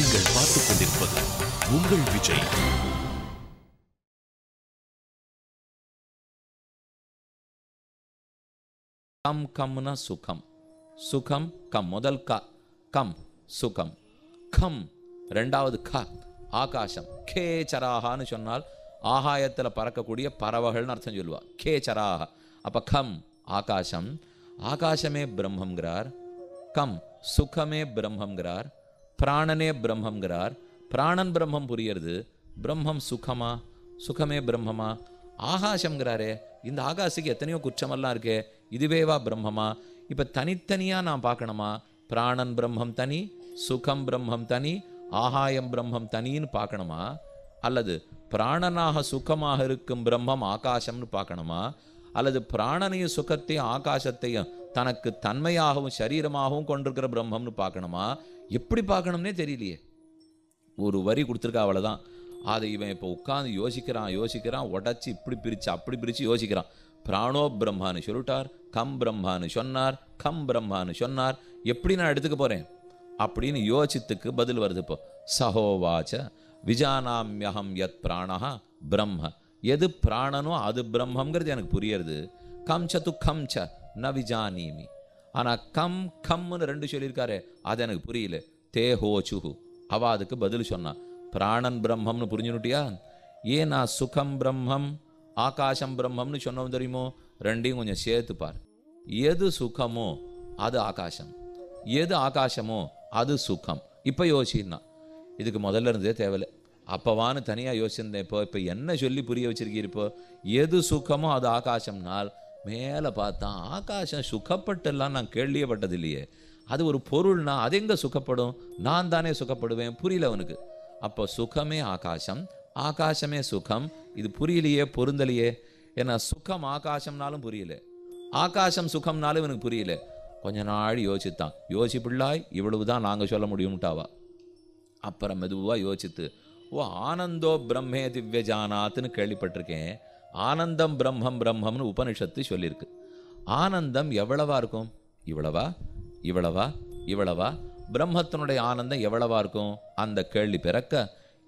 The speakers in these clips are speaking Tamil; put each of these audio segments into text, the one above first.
நீங்கள் பார்த்துக் கொண்டிருப்பது உங்கள் விஜய். கம் கம்னா சுகம், சுகம் கம், முதல் க கம் சுகம், கம் ரெண்டாவது க ஆகாசம். கேச்சராகான்னு சொன்னால் ஆகாயத்தில் பறக்கக்கூடிய பறவைகள்னு அர்த்தம் சொல்லுவா. கேச்சராக அப்ப கம் ஆகாசம், ஆகாசமே பிரம்மங்கிறார். கம் சுகமே பிரம்மங்கிறார். பிராணனே பிரம்மங்கிறார். பிராணன் பிரம்மம் புரியறது, பிரம்மம் சுகமா, சுகமே பிரம்மமா? ஆகாசம்ங்கிறாரே, இந்த ஆகாசுக்கு எத்தனையோ குற்றமெல்லாம் இருக்கே, இதுவேவா பிரம்மமா? இப்போ தனித்தனியாக நான் பார்க்கணுமா? பிராணன் பிரம்மம் தனி, சுகம் பிரம்மம் தனி, ஆகாயம் பிரம்மம் தனின்னு பார்க்கணுமா? அல்லது பிராணனாக சுகமாக இருக்கும் பிரம்மம் ஆகாசம்னு பார்க்கணுமா? அல்லது பிராணனையும் சுகத்தையும் ஆகாசத்தையும் தனக்கு தன்மையாகவும் சரீரமாகவும் கொண்டிருக்கிற பிரம்மம்னு பார்க்கணுமா? எப்படி பார்க்கணும்னே தெரியலையே. ஒரு வரி கொடுத்துருக்கா, அவ்வளோதான். அதை இவன் இப்போ உட்காந்து யோசிக்கிறான், உடச்சி இப்படி பிரித்து அப்படி பிரித்து யோசிக்கிறான். பிராணோ பிரம்மான்னு சொல்லிட்டார், கம் பிரம்மான்னு சொன்னார், கம் பிரம்மான்னு சொன்னார், எப்படி நான் எடுத்துக்க போகிறேன் அப்படின்னு யோசித்துக்கு பதில் வருது. இப்போ சஹோவாச்ச விஜானாமியகம் யத் பிராணஹா பிரம்ம, எது பிராணனோ அது பிரம்மங்கிறது எனக்கு புரியறது. கம் ச து கம் ச ந விஜானீமி. ஆனால் கம் கம்னு ரெண்டு சொல்லியிருக்காரு, அது எனக்கு புரியல. தேஹோச்சுஹு, அவ அதுக்கு பதில் சொன்னான். பிராணன் பிரம்மம்னு புரிஞ்சுனுட்டியா? ஏன் நான் சுகம் பிரம்மம் ஆகாசம் பிரம்மம்னு சொன்னோம் தெரியுமோ? ரெண்டையும் கொஞ்சம் சேர்த்துப்பார். எது சுகமோ அது ஆகாசம், எது ஆகாசமோ அது சுகம். இப்போ யோசின்னா இதுக்கு முதல்ல இருந்ததே தேவையில்லை, அப்பவான்னு தனியாக யோசிச்சிருந்தேன். இப்போ என்ன சொல்லி புரிய வச்சிருக்கீர்? இப்போ எது சுகமோ அது ஆகாசம்னால் மேலே பார்த்தா ஆகாசம் சுகப்பட்டெல்லாம் நான் கேள்வியப்பட்டது இல்லையே. அது ஒரு பொருள்னா அது எங்கே சுகப்படும்? நான் தானே சுகப்படுவேன். புரியல அவனுக்கு. அப்போ சுகமே ஆகாசம், ஆகாசமே சுகம். இது புரியலையே, பொருந்தலையே. ஏன்னா சுகம் ஆகாசம்னாலும் புரியல, ஆகாசம் சுகம்னாலும் எனக்கு புரியல. கொஞ்ச நாள் யோசித்தான். யோசிப்பிள்ளாய் இவ்வளவுதான் நாங்கள் சொல்ல முடியும்ட்டாவா. அப்புறம் மெதுவாக யோசித்து, ஓ ஆனந்தோ பிரம்மே திவ்யஜானாத்துன்னு கேள்விப்பட்டிருக்கேன். ஆனந்தம் பிரம்மம் பிரம்மம்னு உபனிஷத்து சொல்லியிருக்கு. ஆனந்தம் எவ்வளவா இருக்கும்? இவ்வளவா இவ்வளவா இவ்வளவா? பிரம்மத்தினுடைய ஆனந்தம் எவ்வளவா இருக்கும்? அந்த கேள்வி பிறக்க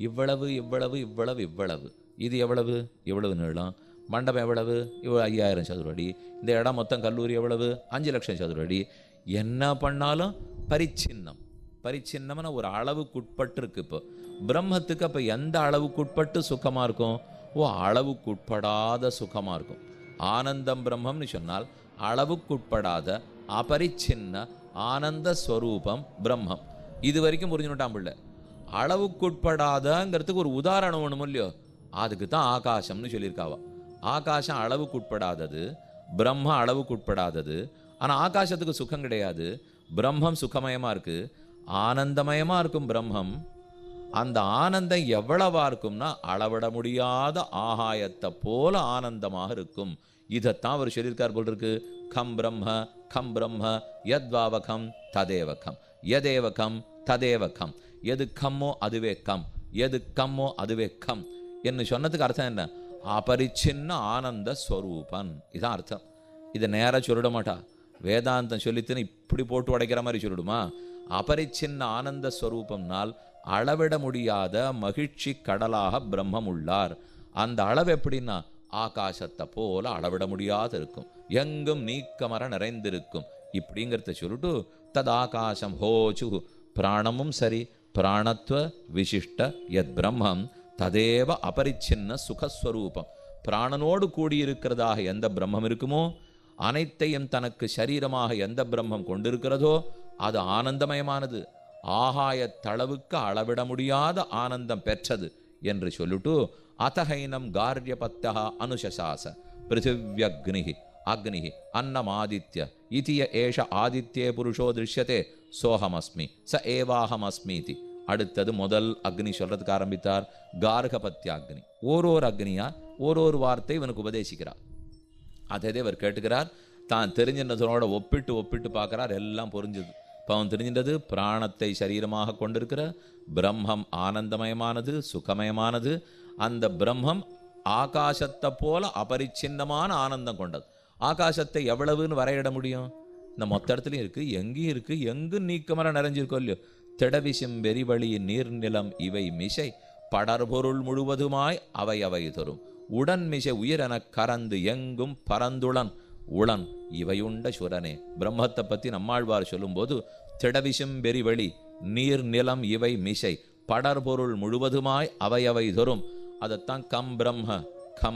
இவ்வளவு இவ்வளவு இவ்வளவு இவ்வளவு. இது எவ்வளவு? இவ்வளவு நீளம். மண்டபம் எவ்வளவு? 5000 சதுர அடி. இந்த இடம் மொத்தம் கல்லூரி எவ்வளவு? 5 லட்சம் சதுர அடி. என்ன பண்ணாலும் பரிச்சின்னம், பரிச்சின்னம்னு ஒரு அளவுக்குட்பட்டு இருக்கு. இப்போ பிரம்மத்துக்கு அப்போ எந்த அளவுக்குட்பட்டு சுகமாக இருக்கும்? ஓ அளவுக்குட்படாத சுகமாக இருக்கும். ஆனந்தம் பிரம்மம்னு சொன்னால் அளவுக்குட்படாத அபரிச்சின்ன ஆனந்த ஸ்வரூபம் பிரம்மம். இது வரைக்கும் புரிஞ்சுட்டான் பிள்ளை. அளவுக்குட்படாதங்கிறதுக்கு ஒரு உதாரணம் ஒன்றும் இல்லையோ, அதுக்கு தான் ஆகாசம்னு சொல்லியிருக்காவா. ஆகாசம் அளவுக்குட்படாதது, பிரம்ம அளவுக்குட்படாதது. ஆனால் ஆகாசத்துக்கு சுகம் கிடையாது. பிரம்மம் சுகமயமாக இருக்குது, ஆனந்தமயமாக இருக்கும் பிரம்மம். அந்த ஆனந்தம் எவ்வளவா இருக்கும்னா அளவிட முடியாத ஆகாயத்தை போல ஆனந்தமாக இருக்கும். இதைத்தான் அவர் சொல்லியிருக்கார் போல் இருக்கு. கம் பிரம்ம கம் பிரம்ம யத்வாவகம் ததேவகம், யதேவகம் ததேவகம். எது கம்மோ அதுவே கம், எது கம்மோ அதுவே கம் என்று சொன்னதுக்கு அர்த்தம் என்ன? அபரிச்சின்ன ஆனந்த ஸ்வரூபன். இதான் அர்த்தம். இதை நேராக சொல்லிட மாட்டா. வேதாந்தம் சொல்லித்துன்னு இப்படி போட்டு உடைக்கிற மாதிரி சொல்லிடுமா? அபரிச்சின்ன ஆனந்த ஸ்வரூபம்னால் அளவிட முடியாத மகிழ்ச்சி கடலாக பிரம்மம் உள்ளார். அந்த அளவு எப்படின்னா ஆகாசத்தை போல அளவிட முடியாது இருக்கும், எங்கும் நீக்கமர நிறைந்திருக்கும். இப்படிங்கிறத சொல்லிட்டு தது ஆகாசம் ஹோச்சு, பிராணமும் சரி பிராணத்துவ விசிஷ்ட யத் பிரம்மம் ததேவ அபரிச்சின்ன சுகஸ்வரூபம். பிராணனோடு கூடியிருக்கிறதாக எந்த பிரம்மம் இருக்குமோ, அனைத்தையும் தனக்கு சரீரமாக எந்த பிரம்மம் கொண்டிருக்கிறதோ அது ஆனந்தமயமானது, ஆகாயத்தளவுக்கு அளவிட முடியாத ஆனந்தம் பெற்றது என்று சொல்லிட்டு அத்தஹைனம் கார்யபத்தா அனுசசாச பிருத்திவ்யக்னி அக்னி அன்னமாதித்ய இதிய ஏஷ ஆதித்யே புருஷோ திருஷ்யதே சோஹமஸ்மி ச ஏவாஹமஸ்மீதி. அடுத்தது முதல் அக்னி சொல்றதுக்கு ஆரம்பித்தார். கார்கபத்யாக்னி. ஓரோரு அக்னியா ஓரோரு வார்த்தை இவனுக்கு உபதேசிக்கிறார். அதை இவர் கேட்டுக்கிறார். தான் தெரிஞ்சின்றதோட ஒப்பிட்டு ஒப்பிட்டு பார்க்குறார். எல்லாம் புரிஞ்சுது. இப்போ அவன் தெரிஞ்சின்றது பிராணத்தை சரீரமாக கொண்டிருக்கிற பிரம்மம் ஆனந்தமயமானது, சுகமயமானது. அந்த பிரம்மம் ஆகாசத்தை போல அபரிச்சின்னமான ஆனந்தம் கொண்டது. ஆகாசத்தை எவ்வளவுன்னு வரையிட முடியும்? இந்த மொத்த இடத்துலையும் இருக்குது, எங்கேயும் இருக்குது, எங்கும் நீக்கமர நிறைஞ்சிருக்கோ இல்லையோ. திடவிசும் வெறிவழி நீர்நிலம் இவை மிசை படர்பொருள் முழுவதுமாய் அவை அவை தரும் உடன்மிசை உயிரெனக் கறந்து எங்கும் பரந்துளன் உளன் இவையுண்ட சுரனே. பிரம்மத்தை பற்றி நம்மாழ்வார் சொல்லும்போது திடவிசும் வெறிவழி நீர் நிலம் இவை மிசை படர்பொருள் முழுவதுமாய் அவை அவை தரும். அதைத்தான் கம்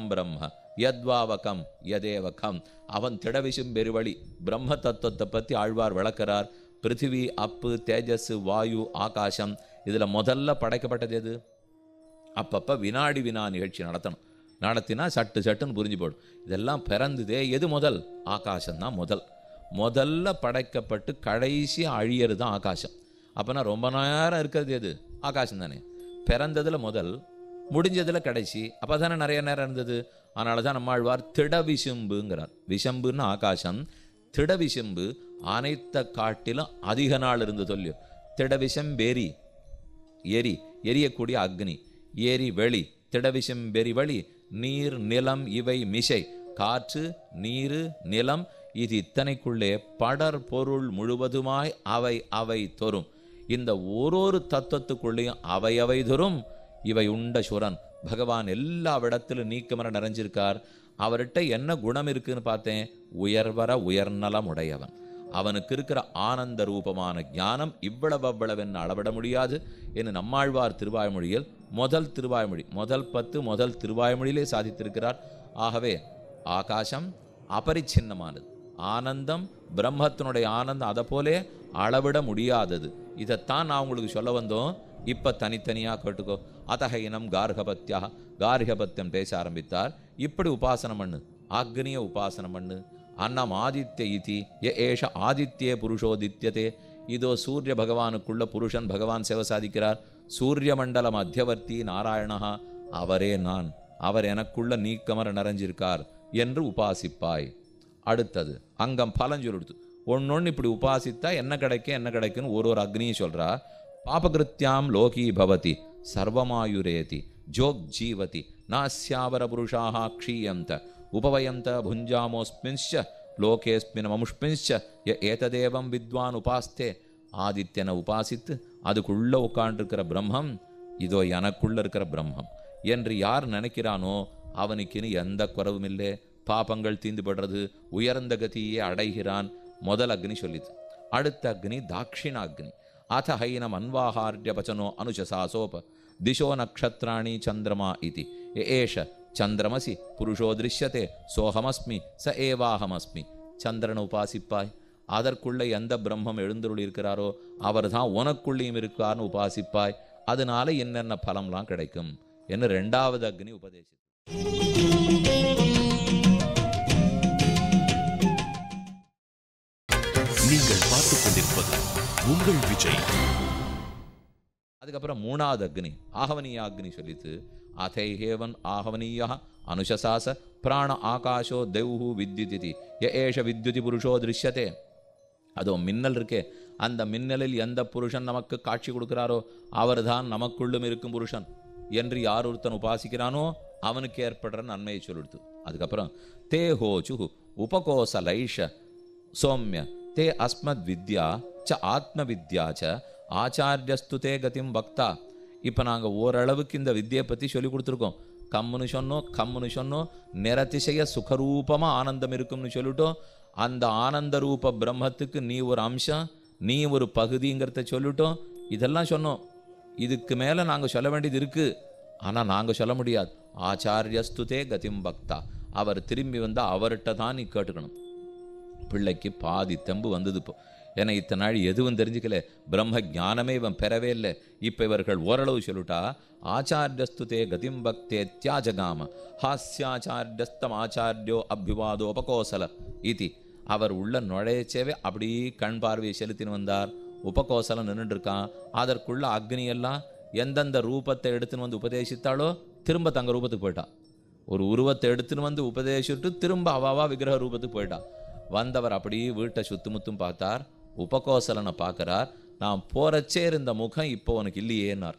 பிரம்ம யத்வாவகம் யதேவ கம். அவன் திடவிசும் பெருவழி பிரம்ம தத்துவத்தை பற்றி ஆழ்வார் விளக்கிறார். பிருத்திவி, அப்பு, தேஜஸ், வாயு, ஆகாசம், இதில் முதல்ல படைக்கப்பட்டது எது? அப்பப்போ வினாடி வினா நிகழ்ச்சி நடத்தினா சட்டுன்னு புரிஞ்சு போடும். இதெல்லாம் பிறந்ததே எது முதல்? ஆகாசம்தான் முதல்ல படைக்கப்பட்டு கடைசி அழியறது தான் ஆகாசம். அப்போனா ரொம்ப நேரம் இருக்கிறது எது? ஆகாசம் தானே. பிறந்ததில் முதல், முடிஞ்சதில் கடைசி. அப்போ தானே நிறைய நேரம் இருந்தது. அதனால தான் நம்மாழ்வார் திடவிசும்புங்கிறார். விசம்புன்னு ஆகாசம், திடவிசும்பு அனைத்த காட்டிலும் அதிக நாள் இருந்து சொல்லியோ. திடவிசம் வெறி எரியக்கூடிய அக்னி, ஏரி வெளி, திடவிசம் வெறி வழி நீர் நிலம் இவை மிசை காற்று நீரு நிலம் இது இத்தனைக்குள்ளே படர் பொருள் முழுவதுமாய் அவை அவை தொரும். இந்த ஒரு தத்துவத்துக்குள்ளேயும் அவை அவை தொரும் இவை உண்ட சுரன். பகவான் எல்லா இடத்திலும் நீக்கமர நிறைஞ்சிருக்கார். அவர்கிட்ட என்ன குணம் இருக்குன்னு பார்த்தேன்? உயர்வர உயர்நலம் உடையவன். அவனுக்கு இருக்கிற ஆனந்த ரூபமான ஞானம் இவ்வளவென்னு அளவிட முடியாது என்று நம்மாழ்வார் திருவாய்மொழியில் முதல் 10 முதல் திருவாய்மொழியிலே சாதித்திருக்கிறார். ஆகவே ஆகாசம் அபரிச்சின்னமானது, ஆனந்தம் பிரம்மத்தினுடைய ஆனந்தம் அதை போலே அளவிட முடியாதது. இதைத்தான் நான் உங்களுக்கு சொல்ல வந்தோம். இப்போ தனித்தனியாக கேட்டுக்கோ. அதஹைனம் கார்கபத்தியம் பேச ஆரம்பித்தார். இப்படி உபாசனம் பண்ணு, அக்னிய உபாசனம் பண்ணு. அன்னம் ஆதித்ய இதி ஏஷ ஆதித்யே புருஷோதித்யதே. இதோ சூரிய பகவானுக்குள்ள புருஷன் பகவான் சேவை சாதிக்கிறார். சூரிய மண்டல மத்தியவர்த்தி நாராயணா, அவரே நான், அவர் எனக்குள்ள நீக்கமர நிறைஞ்சிருக்கார் என்று உபாசிப்பாய். அடுத்தது அங்கம் பலஞ்சொல்லுடுது. ஒன்னொன்று இப்படி உபாசித்தா என்ன கிடைக்குன்னு ஒரு அக்னியை சொல்றா. பாபகிருத்தியாம் லோகி பவதி சர்வமாயுரேதி ஜோக் ஜீவதி நாஸ்யாவர புருஷாக க்ஷீயந்த உபவயந்த புஞ்சாமோஸ்மின்ஷ லோகேஸ்மின் மமுஷ்மின்ஷ ஏததேவம் வித்வான் உபாஸ்தே. ஆதித்யனை உபாசித்து அதுக்குள்ள உட்காண்டிருக்கிற பிரம்மம் இதோ எனக்குள்ள இருக்கிற பிரம்மம் என்று யார் நினைக்கிறானோ அவனுக்குன்னு எந்த குறவும் இல்லை. பாபங்கள் தீந்துபடுறது, உயர்ந்த கதியே அடைகிறான். முதல் அக்னி சொல்லிது. அடுத்த அக்னி தாட்சிணாக்னி. அத ஹைனம் அன்வாஹார்ய பச்சனோ அனுசசாசோப திசோ நக்ஷத்ராணி சந்திரமா இதி ஏஷ சந்திரமசி புருஷோ திருஷ்யத்தே சோஹமஸ்மி ச ஏவாஹமஸ்மி. சந்திரனை உபாசிப்பாய். அதற்குள்ள எந்த பிரம்மம் எழுந்தருள் இருக்கிறாரோ அவர் தான் உனக்குள்ளேயும் இருக்கார்னு உபாசிப்பாய். அதனால என்னென்ன பலம்லாம் கிடைக்கும் என்று ரெண்டாவது அக்னி உபதேசி. நீங்கள் பார்த்துக் கொண்டிருப்பது உங்கள் விஜய். அதுக்கப்புறம் மூணாவது அக்னி ஆகவனீய அக்னி சொல்லித்து. அதைஹேவன் ஆகவனீய அனுசசாச பிராண ஆகாஷோ தெவ்ஹு வித்யுதி ஏஷ வித்யுதி புருஷோ திருஷ்யத்தே. அதோ மின்னல் இருக்கே, அந்த மின்னலில் எந்த புருஷன் நமக்கு காட்சி கொடுக்கிறாரோ அவர் தான் நமக்குள்ளும் இருக்கும் புருஷன் என்று யார் ஒருத்தன் உபாசிக்கிறானோ அவனுக்கு ஏற்படுற நன்மையை சொல்லிடுது. அதுக்கப்புறம் தே ஹோச்சு உபகோசலைஷ சோம்ய தே அஸ்மத் வித்யா ச ஆத்ம வித்யா ச ஆச்சாரியஸ்து தே கதிம் பக்தா. இப்போ நாங்கள் ஓரளவுக்கு இந்த வித்தியை பற்றி சொல்லி கொடுத்துருக்கோம். கம்முன்னு சொன்னோம், நிரதிசய சுகரூபமாக ஆனந்தம் இருக்கும்னு சொல்லிட்டோம். அந்த ஆனந்த ரூப பிரம்மத்துக்கு நீ ஒரு அம்சம், நீ ஒரு பகுதிங்கிறத சொல்லிட்டோம். இதெல்லாம் சொன்னோம். இதுக்கு மேலே நாங்கள் சொல்ல வேண்டியது இருக்குது, ஆனால் நாங்கள் சொல்ல முடியாது. ஆச்சாரியஸ்துதே கதிம் பக்தா. அவர் திரும்பி வந்தால் அவர்கிட்ட தான் நீ கேட்டுக்கணும். பிள்ளைக்கு பாதி தெம்பு வந்தது இப்போ. ஏன்னா இத்தனை நாள் எதுவும் தெரிஞ்சுக்கல, பிரம்ம ஜானமே இவன் பெறவே இல்லை. இப்போ இவர்கள் ஓரளவு சொல்லிட்டா ஆச்சாரியஸ்துதே கதிம் பக்தே தியாஜகாம ஹாஸ்யாச்சாரியஸ்தம் ஆச்சாரியோ அபிவாதோபகோசல இதி. அவர் உள்ள நுழையச்சேவே அப்படி கண் பார்வையை செலுத்தின்னு வந்தார். உபகோசலம் நின்றுட்டு இருக்கான். அதற்குள்ள அக்னியெல்லாம் எந்தெந்த ரூபத்தை எடுத்துன்னு வந்து உபதேசித்தாலோ திரும்ப தங்க ரூபத்துக்கு போயிட்டா. ஒரு உருவத்தை எடுத்துன்னு வந்து உபதேசிட்டு திரும்ப அவாவா விக்கிரக ரூபத்துக்கு போயிட்டா. வந்தவர் அப்படியே வீட்டை சுத்துமுத்தும் பார்த்தார். உபகோசலனை பார்க்குறார். நான் போறச்சே இருந்த முகம் இப்போ உனக்கு இல்லையேன்னார்.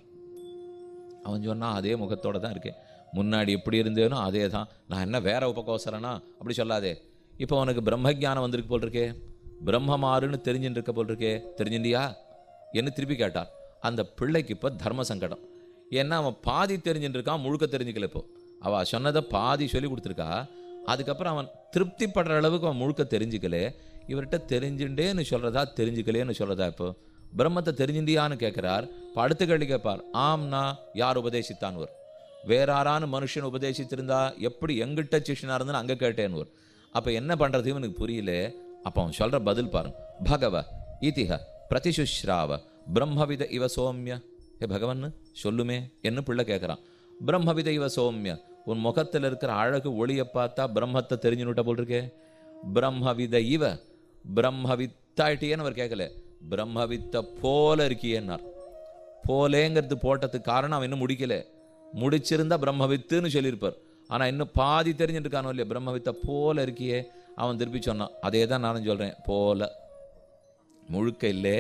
அவன் சொன்னான், அதே முகத்தோடு தான் இருக்கேன், முன்னாடி எப்படி இருந்தேனோ அதே தான். நான் என்ன வேற உபகோசலனா? அப்படி சொல்லாதே. இப்போ உனக்கு பிரம்மஜானம் வந்திருக்கு போல் இருக்கே, பிரம்மமாறுன்னு தெரிஞ்சுட்டு இருக்க போல் இருக்கே. தெரிஞ்சுட்டியா? என்று திருப்பி கேட்டார். அந்த பிள்ளைக்கு இப்போ தர்ம சங்கடம். ஏன்னா அவன் பாதி தெரிஞ்சுட்டு இருக்கான், முழுக்க தெரிஞ்சுக்கல. இப்போ அவள் சொன்னதை பாதி சொல்லி கொடுத்துருக்கா. அதுக்கப்புறம் அவன் திருப்திப்படுற அளவுக்கு அவன் முழுக்க தெரிஞ்சுக்கல. இவர்கிட்ட தெரிஞ்சுட்டேன்னு சொல்கிறதா தெரிஞ்சுக்கலேன்னு சொல்கிறதா? இப்போ பிரம்மத்தை தெரிஞ்சுண்டியான்னு கேட்குறார். இப்போ அடுத்த கேள்வி கேட்பார், ஆம்னா யார் உபதேசித்தான்வர்? வேற யாரான மனுஷன் உபதேசித்திருந்தா எப்படி எங்கிட்ட சிஷ்யனாக இருந்தான்னு அங்கே கேட்டேன்வர். அப்போ என்ன பண்ணுறது இவனுக்கு புரியல. அப்போ அவன் சொல்கிற பதில் பாருங்க. பகவ இதிஹ பிரதிசுஷ்ராவ பிரம்மவித இவ சோம்ய. ஏ பகவன் சொல்லுமே என்ன பிள்ளை கேட்குறான். பிரம்மவித இவ சோம்ய, உன் முகத்தில் இருக்கிற அழகு ஒளியை பார்த்தா பிரம்மத்தை தெரிஞ்சுனுட்ட போல் இருக்கே. பிரம்மவித இவ, பிரம்மவித்தாயிட்டியேன்னு அவர் கேட்கல, பிரம்மவித்த போல இருக்கியேன்னார். போலேங்கிறது போட்டதுக்கு காரணம் அவன் இன்னும் முடிக்கல. முடிச்சிருந்தா பிரம்மவித்துன்னு சொல்லியிருப்பார். ஆனால் இன்னும் பாதி தெரிஞ்சுட்டு இருக்கானோ இல்லையா, பிரம்மவித்த போல இருக்கியே. அவன் திருப்பி சொன்னான், அதே தான் நானும் சொல்கிறேன், போல முழுக்க இல்லே.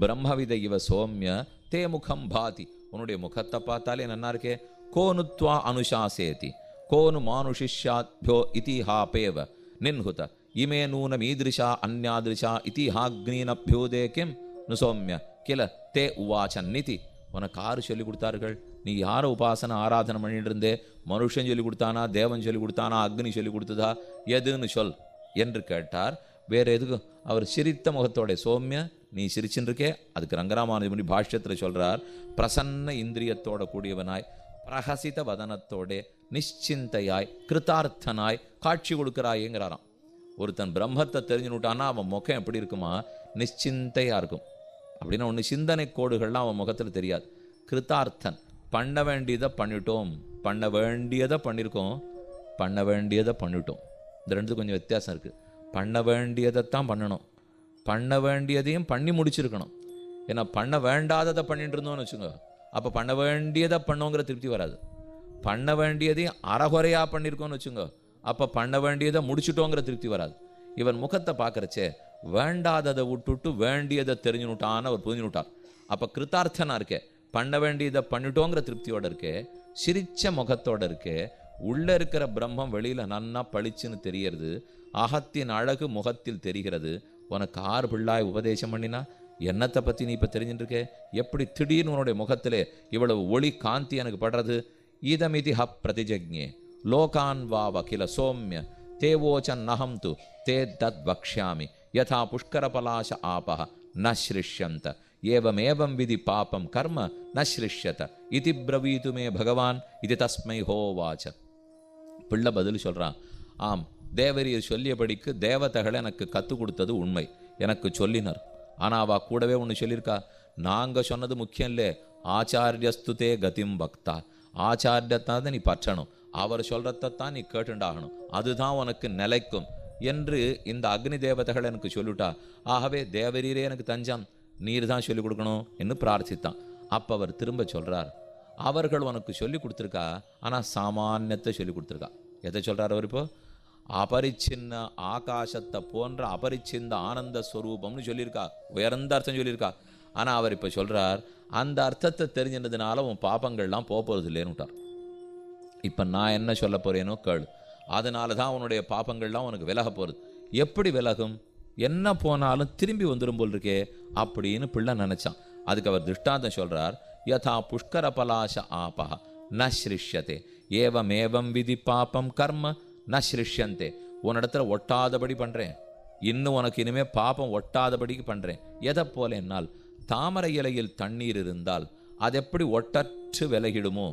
பிரம்மவித இவ சோம்ய தே முகம் பாதி, உன்னுடைய முகத்தை பார்த்தாலே நன்னா இருக்கே. கோனுத்வா அனுசாசேதி கோனு மானுஷிஷ்யாத்யோ இதிஹாபேவ நின்ஹுத இமே நூனம் ஈதிருஷா அந்யாதிருஷா இதிஹாக்னீனப்யோதே கிம் நு சோம்ய கில தே உவாச்சன்னிதி. உனக்கு யாரு சொல்லி கொடுத்தார்கள்? நீ யாரை உபாசனை ஆராதனை பண்ணிட்டு இருந்தே? மனுஷன் சொல்லி கொடுத்தானா, தேவன் சொல்லி கொடுத்தானா, அக்னி சொல்லி கொடுத்ததா, எதுன்னு சொல் என்று கேட்டார். வேற எதுக்கும் அவர் சிரித்த முகத்தோட, சோம்ய நீ சிரிச்சுன்னு இருக்கே. அதுக்கு ரங்கராமானுஜமுனி பாஷ்யத்தில் சொல்றார், பிரசன்ன இந்திரியத்தோட கூடியவனாய், பிரகசித வதனத்தோட, நிச்சிந்தையாய், கிருத்தார்த்தனாய் காட்சி கொடுக்கிறாயேங்கிறாராம். ஒருத்தன் பிரம்மத்தை தெரிஞ்சுனுட்டான்னா அவன் முகம் எப்படி இருக்குமா? நிச்சிந்தையா இருக்கும். அப்படின்னா ஒன்று சிந்தனை கோடுகள்லாம் அவன் முகத்தில் தெரியாது. கிருத்தார்த்தன், பண்ண வேண்டியதை பண்ணிட்டோம், பண்ண வேண்டியதை பண்ணியிருக்கோம், பண்ண வேண்டியதை பண்ணிட்டோம். இந்த ரெண்டு கொஞ்சம் வித்தியாசம் இருக்குது. பண்ண வேண்டியதைத்தான் பண்ணணும், பண்ண வேண்டியதையும் பண்ணி முடிச்சிருக்கணும். ஏன்னா பண்ண வேண்டாததை பண்ணிட்டு இருந்தோம்னு வச்சுங்க, அப்போ பண்ண வேண்டியதை பண்ணோங்கிற திருப்தி வராது. பண்ண வேண்டியதையும் அறகுறையாக பண்ணியிருக்கோன்னு வச்சுங்க, அப்போ பண்ண வேண்டியதை முடிச்சுட்டோங்கிற திருப்தி வராது. இவன் முகத்தை பார்க்குறச்சே வேண்டாததை விட்டுட்டு வேண்டியதை தெரிஞ்சுனுட்டான்னு அவர் புரிஞ்சுனுட்டார். அப்போ கிருத்தார்த்தனா இருக்கே, பண்ண வேண்டியதை பண்ணிட்டோங்கிற திருப்தியோட இருக்கே, சிரிச்ச முகத்தோட இருக்கே, உள்ள இருக்கிற பிரம்மம் வெளியில நன்னா பளிச்சுன்னு தெரியறது, அகத்தின் அழகு முகத்தில் தெரிகிறது. உனக்கு ஆறு பிள்ளாய் உபதேசம் பண்ணினா என்னத்தை பற்றி நீ இப்போ தெரிஞ்சுட்டுருக்கே? எப்படி திடீர்னு உன்னுடைய முகத்திலே இவ்வளவு ஒளி காந்தி எனக்கு படுறது? ஈதமிதி ஹ பிரதிஜக்ஞே லோகான் வாவ கில சோம்ய தேவோச்சன் நகம் து தே தத் வக்ஷ்யாமி யதா புஷ்கரபலாச ஆபஹ ந ஸ்ருஷ்யந்த ஏவமேவம் விதி பாபம் கர்ம ந ஸ்ருஷ்யத இதி பிரவீது மே பகவான் இது தஸ்மை ஹோவாச்ச. பிள்ளை பதில் சொல்கிறான், ஆம், தேவரீர் சொல்லியபடிக்கு தேவதைகளை எனக்கு கற்றுக் கொடுத்தது உண்மை, எனக்கு சொல்லினர். ஆனால் அவள் கூடவே ஒன்று சொல்லியிருக்கா, நாங்கள் சொன்னது முக்கியம் இல்லை, ஆச்சாரியஸ்துதே கதிம் பக்தா, ஆச்சாரியத்தான் தான் நீ பற்றணும், அவர் சொல்கிறத்தான் நீ கேட்டுண்டாகணும், அதுதான் உனக்கு நிலைக்கும் என்று இந்த அக்னி தேவதைகள் எனக்கு சொல்லிவிட்டா. ஆகவே தேவரீரே எனக்கு தஞ்சம், நீர் தான் சொல்லிக் கொடுக்கணும் என்று பிரார்த்தித்தான். அப்போ அவர் திரும்ப சொல்கிறார், அவர்கள் உனக்கு சொல்லி கொடுத்துருக்கா, ஆனால் சாமானியத்தை சொல்லி கொடுத்துருக்கா. எதை சொல்கிறார் அவர் இப்போ? அபரிச்சின்ன ஆகாசத்தை போன்ற அபரிச்சிந்த ஆனந்த ஸ்வரூபம்னு சொல்லியிருக்கா, உயர்ந்த அர்த்தம் சொல்லியிருக்கா. ஆனால் அவர் இப்போ சொல்கிறார், அந்த அர்த்தத்தை தெரிஞ்சினதுனால உன் பாப்பங்கள்லாம் போகிறது இல்லைன்னு விட்டார். இப்போ நான் என்ன சொல்ல போகிறேனோ கேளு, அதனால தான் உன்னுடைய பாப்பங்கள்லாம் உனக்கு விலக போகிறது. எப்படி விலகும்? என்ன போனாலும் திரும்பி வந்துடும் போல் இருக்கே அப்படின்னு பிள்ளை நினச்சான். அதுக்கு அவர் திருஷ்டாந்தம் சொல்கிறார், யதா புஷ்கர பலாச ஆபஹ ந ஸ்ருஷ்யதே ஏவமேவம் விதி பாபம் கர்ம ந ஸ்ருஷ்யந்தே. உன்னிடத்துல ஒட்டாதபடி பண்ணுறேன், இன்னும் உனக்கு இனிமேல் பாப்பம் ஒட்டாதபடிக்கு பண்ணுறேன். எதை போல என்னால் தாமரை இலையில் தண்ணீர் இருந்தால் அது எப்படி ஒட்டற்று விலகிடுமோ,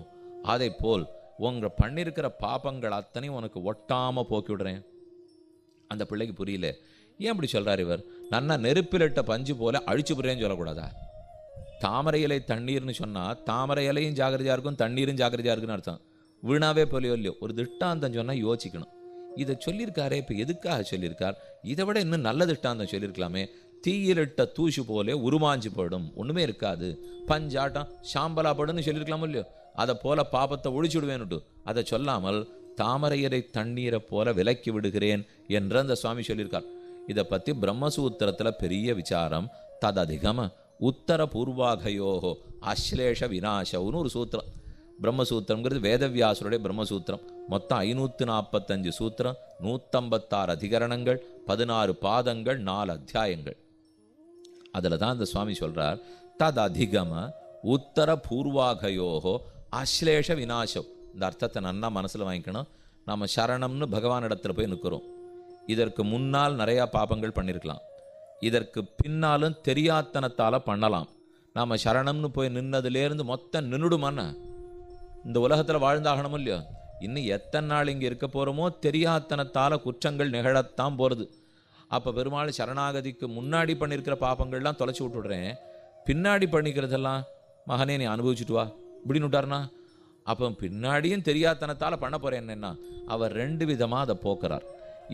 அதை போல் உங்கள் பண்ணியிருக்கிற பாப்பங்கள் அத்தனையும் உனக்கு ஒட்டாமல் போக்கி விடுறேன். அந்த பிள்ளைக்கு புரியல. ஏன் அப்படி சொல்கிறார் இவர்? நன்னா நெருப்பிலிட்ட பஞ்சு போல அழிச்சு விடுறேன்னு சொல்லக்கூடாதா? தாமரை இலை தண்ணீர்னு சொன்னால் தாமரை இலையும் ஜாக்கிரதையாக இருக்கும், தண்ணீரும் ஜாக்கிரதையாக இருக்குன்னு அர்த்தம். வீணாவே போலியோ இல்லையோ, ஒரு திஷ்டாந்தம் சொன்னால் யோசிக்கணும். இதை சொல்லியிருக்காரே, இப்போ எதுக்காக சொல்லியிருக்கார்? இதை விட இன்னும் நல்ல திஷ்டாந்தம் சொல்லியிருக்கலாமே. தீயிலிட்ட தூசு போலே உருமாஞ்சு போடும், ஒன்றுமே இருக்காது, பஞ்சாட்டம் சாம்பலா படுன்னு சொல்லியிருக்கலாமோ இல்லையோ. அதை போல பாபத்தை ஒழிச்சுடுவேன்னுட்டு அதை சொல்லாமல் தாமரையரை தண்ணீரை போல விலக்கி விடுகிறேன் என்று அந்த சுவாமி சொல்லியிருக்கார். இதை பற்றி பிரம்மசூத்திரத்தில் பெரிய விசாரம். தததிகம உத்தர பூர்வாகயோகோ அஸ்லேஷ விநாசவுன்னு ஒரு சூத்திரம். பிரம்மசூத்திரங்கிறது வேதவியாசருடைய பிரம்மசூத்திரம். மொத்தம் 545 சூத்திரம், 156 அதிகரணங்கள், 16 பாதங்கள், 4 அத்தியாயங்கள். அதில் தான் இந்த சுவாமி சொல்கிறார், தத் அதிகம உத்தர பூர்வாகயோகோ அஸ்லேஷ விநாசம். இந்த அர்த்தத்தை நன்னா மனசில் வாங்கிக்கணும். நம்ம சரணம்னு பகவான் இடத்துல போய் நிற்கிறோம். இதற்கு முன்னால் நிறையா பாபங்கள் பண்ணியிருக்கலாம், இதற்கு பின்னாலும் தெரியாத்தனத்தால் பண்ணலாம். நாம் சரணம்னு போய் நின்னதுலேருந்து மொத்தம் நின்றுடுமான்னா இந்த உலகத்தில் வாழ்ந்தாகணும் இல்லையோ? இன்னும் எத்தனை நாள் இங்கே இருக்க போகிறோமோ தெரியாத்தனத்தால் குற்றங்கள் நிகழத்தான் போகிறது. அப்போ பெருமாள் சரணாகதிக்கு முன்னாடி பண்ணியிருக்கிற பாப்பங்கள்லாம் தொலைச்சி விட்டுடுறேன், பின்னாடி பண்ணிக்கிறதெல்லாம் மகனே நீ அனுபவிச்சுட்டு வா இப்படின்னு விட்டார்னா, அப்போ பின்னாடியும் தெரியாதனத்தால் பண்ண போகிறேன் என்னென்னா அவர் 2 விதமாக அதை போக்குறார்.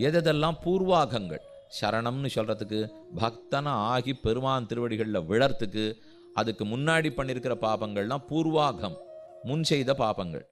எதெல்லாம் பூர்வாகங்கள், சரணம்னு சொல்கிறதுக்கு பக்தனை ஆகி பெருமான் திருவடிகளில் விழறதுக்கு, அதுக்கு முன்னாடி பண்ணியிருக்கிற பாபங்கள்லாம் பூர்வாகம், முன் செய்த பாபங்கள்.